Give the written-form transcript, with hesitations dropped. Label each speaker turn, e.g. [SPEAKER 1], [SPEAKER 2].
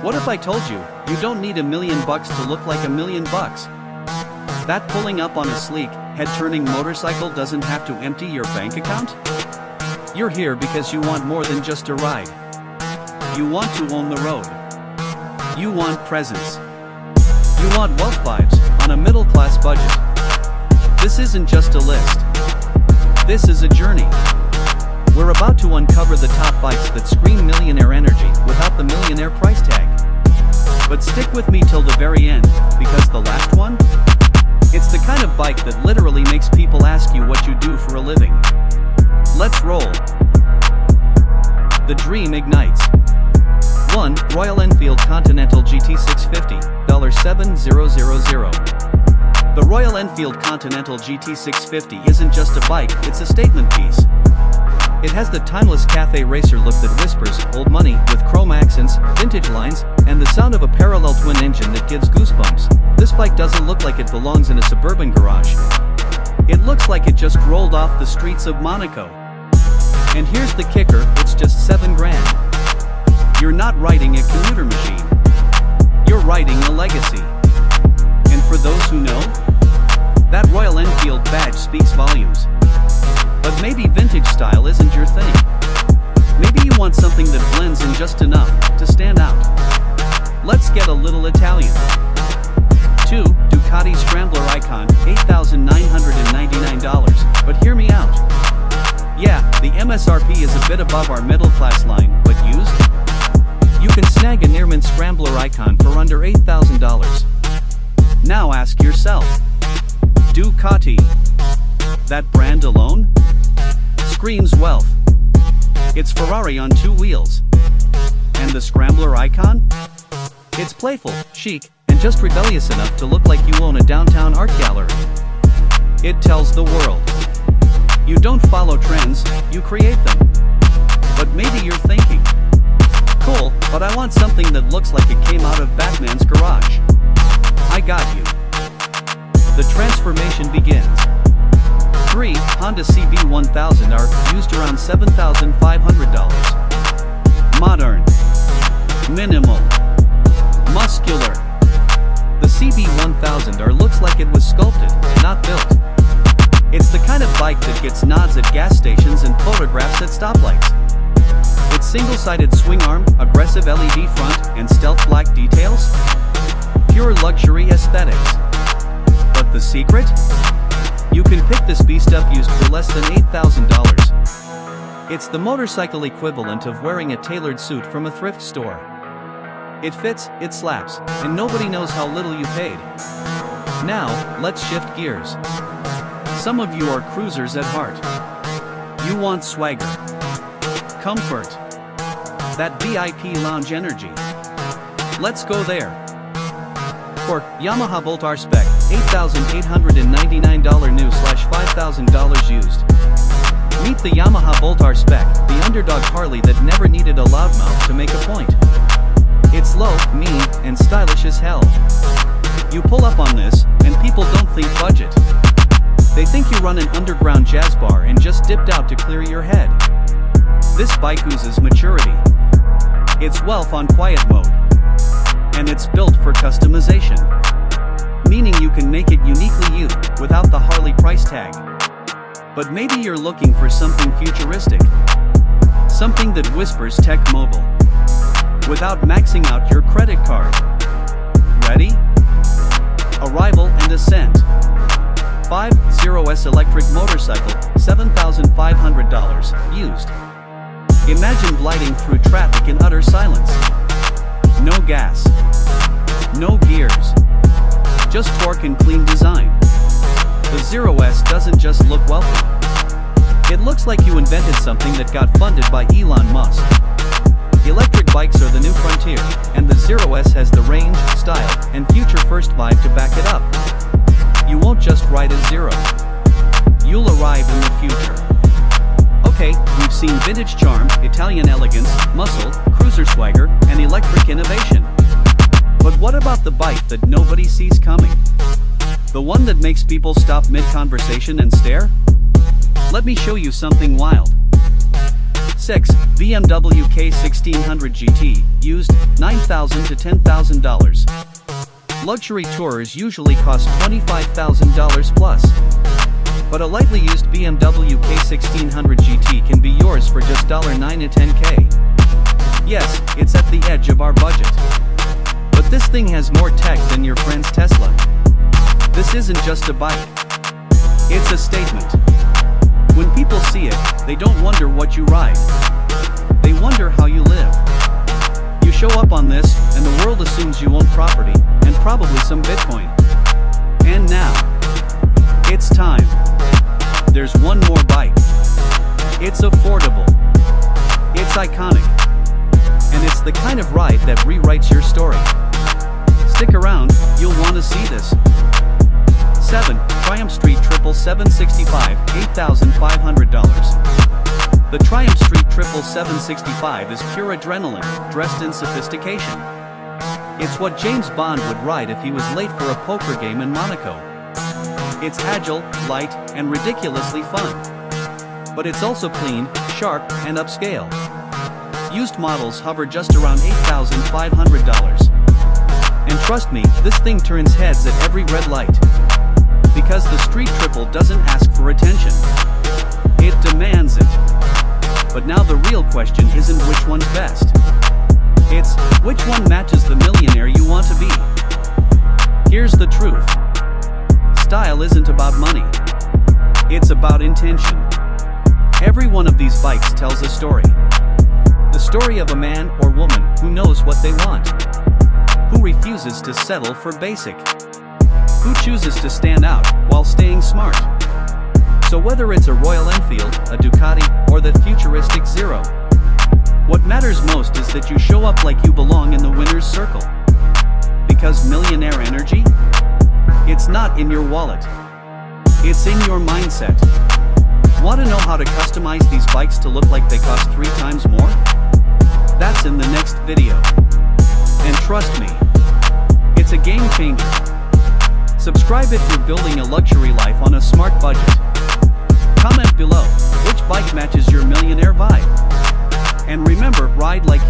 [SPEAKER 1] What if I told you, you don't need $1,000,000 to look like $1,000,000? That pulling up on a sleek, head-turning motorcycle doesn't have to empty your bank account? You're here because you want more than just a ride. You want to own the road. You want presence. You want wealth vibes, on a middle-class budget. This isn't just a list. This is a journey. We're about to uncover the top bikes that scream millionaire energy without the millionaire price tag. But stick with me till the very end, because the last one? It's the kind of bike that literally makes people ask you what you do for a living. Let's roll. The dream ignites. 1. Royal Enfield Continental GT650, $7,000. The Royal Enfield Continental GT650 isn't just a bike, it's a statement piece. It has the timeless cafe racer look that whispers, old money, with chrome accents, vintage lines, and the sound of a parallel twin engine that gives goosebumps. This bike doesn't look like it belongs in a suburban garage. It looks like it just rolled off the streets of Monaco. And here's the kicker, it's just $7,000. You're not riding a commuter machine. You're riding a legacy. And for those who know, that Royal Enfield badge speaks volumes. But maybe vintage style isn't your thing. Maybe you want something that blends in just enough to stand out. Let's get a little Italian. 2. Ducati Scrambler Icon, $8,999. But hear me out. Yeah, the MSRP is a bit above our middle class line, but used? You can snag a near-mint Scrambler Icon for under $8,000. Now ask yourself, Ducati, that brand alone? Screams wealth. It's Ferrari on 2 wheels. And the Scrambler Icon? It's playful, chic, and just rebellious enough to look like you own a downtown art gallery. It tells the world. You don't follow trends, you create them. But maybe you're thinking, cool, but I want something that looks like it came out of Batman's garage. I got you. The transformation begins. 3. Honda CB1000R, used around $7,500. Modern. Minimal. Muscular. The CB1000R looks like it was sculpted, not built. It's the kind of bike that gets nods at gas stations and photographs at stoplights. Its single-sided swing arm, aggressive LED front, and stealth black details? Pure luxury aesthetics. But the secret? You can pick this beast up used for less than $8,000. It's the motorcycle equivalent of wearing a tailored suit from a thrift store. It fits, it slaps, and nobody knows how little you paid. Now, let's shift gears. Some of you are cruisers at heart. You want swagger, comfort, that VIP lounge energy. Let's go there. For Yamaha Bolt R Spec, $8,899 new/$5,000 used. Meet the Yamaha Bolt R Spec, the underdog Harley that never needed a loudmouth to make a point. It's low, mean, and stylish as hell. You pull up on this, and people don't think budget. They think you run an underground jazz bar and just dipped out to clear your head. This bike oozes maturity. It's wealth on quiet mode. And it's built for customization. Meaning you can make it uniquely you, without the Harley price tag. But maybe you're looking for something futuristic. Something that whispers tech mobile. Without maxing out your credit card. Ready? Arrival and Ascent. 5.0S electric motorcycle, $7,500, used. Imagine gliding through traffic in utter silence. No gas. No gears. Just torque and clean design. The 0S doesn't just look wealthy. It looks like you invented something that got funded by Elon Musk. Electric bikes are the new frontier, and the 0S has the range, style, and future-first vibe to back it up. You won't just ride a Zero. You'll arrive in the future. Okay, we've seen vintage charm, Italian elegance, muscle, cruiser swagger, and electric innovation. But what about the bike that nobody sees coming? The one that makes people stop mid-conversation and stare? Let me show you something wild. 6. BMW K1600 GT, used, $9,000 to $10,000. Luxury tourers usually cost $25,000 plus. But a lightly used BMW K1600 GT can be yours for just $9 to $10K. Yes, it's at the edge of our budget. But this thing has more tech than your friend's Tesla. This isn't just a bike. It's a statement. When people see it, they don't wonder what you ride. They wonder how you live. You show up on this, and the world assumes you own property, and probably some Bitcoin. And now, it's time. There's one more bike. It's affordable. It's iconic. And it's the kind of ride that rewrites your story. Stick around, you'll want to see this. 7. Triumph Street 77765, $8,500. The Triumph Street 77765 is pure adrenaline, dressed in sophistication. It's what James Bond would ride if he was late for a poker game in Monaco. It's agile, light, and ridiculously fun. But it's also clean, sharp, and upscale. Used models hover just around $8,500. And trust me, this thing turns heads at every red light. Because the Street Triple doesn't ask for attention. It demands it. But now the real question isn't which one's best. It's, which one matches the millionaire you want to be? Here's the truth. Style isn't about money. It's about intention. Every one of these bikes tells a story. The story of a man or woman who knows what they want. Who refuses to settle for basic. Who chooses to stand out while staying smart. So whether it's a Royal Enfield, a Ducati, or the futuristic Zero, what matters most is that you show up like you belong in the winner's circle. Because millionaire energy? It's not in your wallet. It's in your mindset. Want to know how to customize these bikes to look like they cost 3 times more? That's in the next video. And trust me, it's a game changer. Subscribe if you're building a luxury life on a smart budget. Comment below, which bike matches your millionaire vibe? And remember, ride like